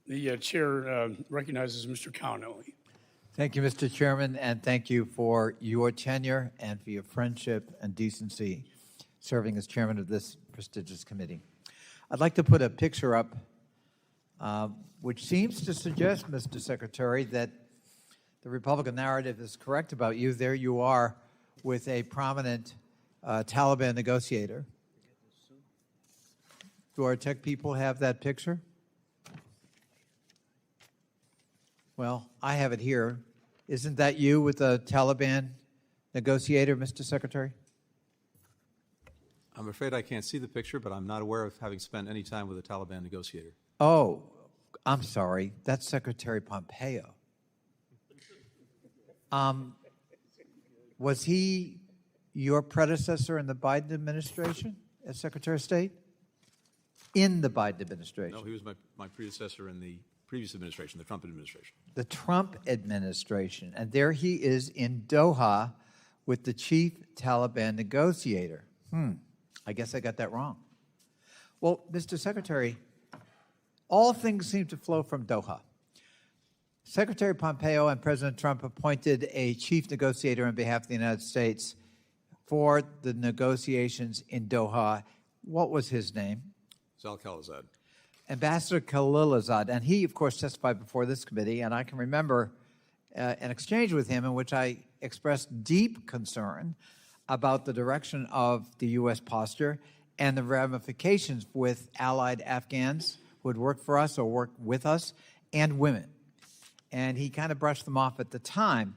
The chair recognizes Mr. Connolly. Thank you, Mr. Chairman, and thank you for your tenure and for your friendship and decency serving as chairman of this prestigious committee. I'd like to put a picture up which seems to suggest, Mr. Secretary, that the Republican narrative is correct about you. There you are with a prominent Taliban negotiator. Do our tech people have that picture? Well, I have it here. Isn't that you with the Taliban negotiator, Mr. Secretary? I'm afraid I can't see the picture, but I'm not aware of having spent any time with a Taliban negotiator. Oh, I'm sorry. That's Secretary Pompeo. Was he your predecessor in the Biden administration as Secretary of State? In the Biden administration? No, he was my predecessor in the previous administration, the Trump administration. The Trump administration. And there he is in Doha with the chief Taliban negotiator. I guess I got that wrong. Well, Mr. Secretary, all things seem to flow from Doha. Secretary Pompeo and President Trump appointed a chief negotiator on behalf of the United States for the negotiations in Doha. What was his name? Zal Khalilzad. Ambassador Khalilzad, and he, of course, testified before this committee, and I can remember an exchange with him in which I expressed deep concern about the direction of the U.S. posture and the ramifications with allied Afghans who had worked for us or worked with us, and women. And he kind of brushed them off at the time.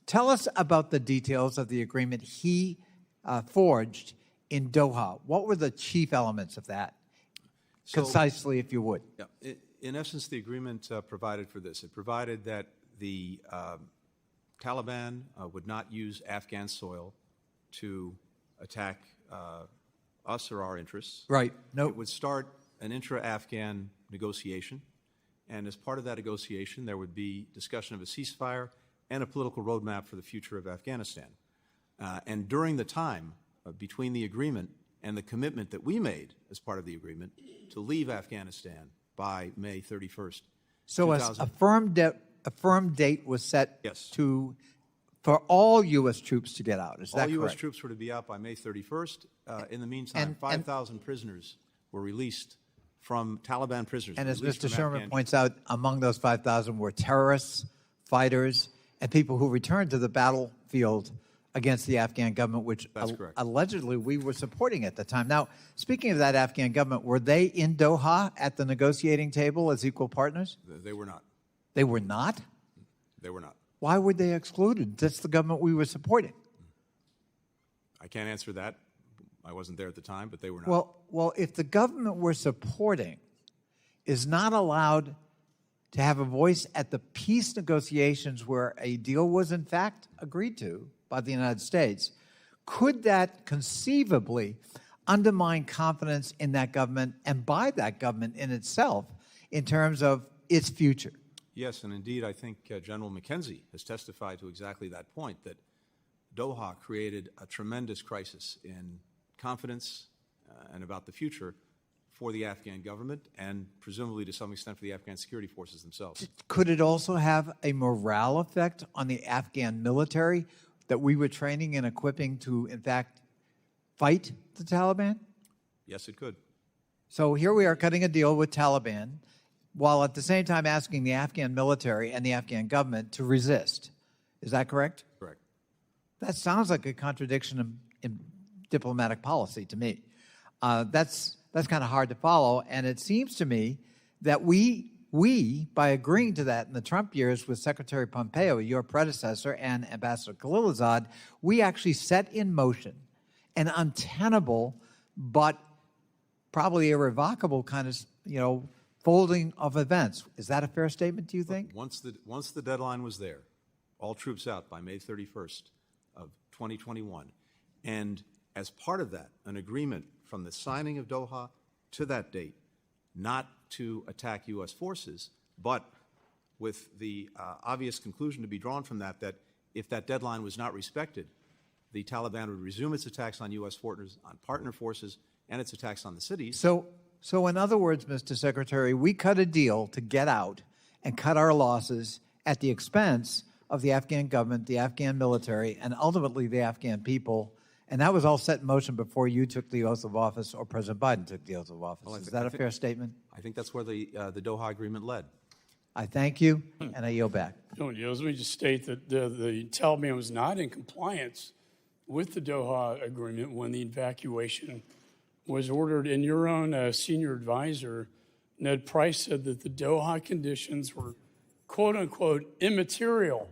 Tell us about the details of the agreement he forged in Doha. What were the chief elements of that? Concisely, if you would. Yeah, in essence, the agreement provided for this. It provided that the Taliban would not use Afghan soil to attack us or our interests. Right. No. It would start an intra-Afghan negotiation, and as part of that negotiation, there would be discussion of a ceasefire and a political roadmap for the future of Afghanistan. And during the time between the agreement and the commitment that we made as part of the agreement to leave Afghanistan by May 31st. So a firm date was set Yes. for all U.S. troops to get out. Is that All correct? U.S. troops were to be out by May 31st. In the meantime, 5,000 prisoners were released from Taliban prisoners. And as released Mr. from Sherman Afghan. points out, among those 5,000 were terrorists, fighters, and people who returned to the battlefield against the Afghan government, which allegedly we were supporting at the time. Now, speaking of that Afghan government, were they in Doha at the negotiating table as equal partners? They were not. They were not? They were not. Why were they excluded? That's the government we were supporting. I can't answer that. I wasn't there at the time, but they were not. Well, if the government we're supporting is not allowed to have a voice at the peace negotiations where a deal was in fact agreed to by the United States, could that conceivably undermine confidence in that government and by that government in itself in terms of its future? Yes, and indeed, I think General McKenzie has testified to exactly that point, that Doha created a tremendous crisis in confidence and about the future for the Afghan government and presumably to some extent for the Afghan security forces themselves. Could it also have a morale effect on the Afghan military that we were training and equipping to, in fact, fight the Taliban? Yes, it could. So here we are cutting a deal with Taliban while at the same time asking the Afghan military and the Afghan government to resist. Is that correct? Correct. That sounds like a contradiction in diplomatic policy to me. That's kind of hard to follow, and it seems to me that we, by agreeing to that in the Trump years with Secretary Pompeo, your predecessor, and Ambassador Khalilzad, we actually set in motion an untenable but probably irrevocable kind of, folding of events. Is that a fair statement, do you think? Once the deadline was there, all troops out by May 31st of 2021, and as part of that, an agreement from the signing of Doha to that date, not to attack U.S. forces, but with the obvious conclusion to be drawn from that if that deadline was not respected, the Taliban would resume its attacks on U.S. forces, on partner forces, and its attacks on the cities. So So in other words, Mr. Secretary, we cut a deal to get out and cut our losses at the expense of the Afghan government, the Afghan military, and ultimately the Afghan people. And that was all set in motion before you took the oath of office or President Biden took the oath of office. Is that a fair statement? I think that's where the Doha agreement led. I thank you, and I yield back. Don't yield. Let me just state that the Taliban was not in compliance with the Doha agreement when the evacuation was ordered. And your own senior advisor, Ned Price, said that the Doha conditions were, quote unquote, immaterial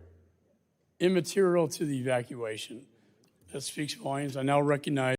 to the evacuation. That speaks volumes. I now recognize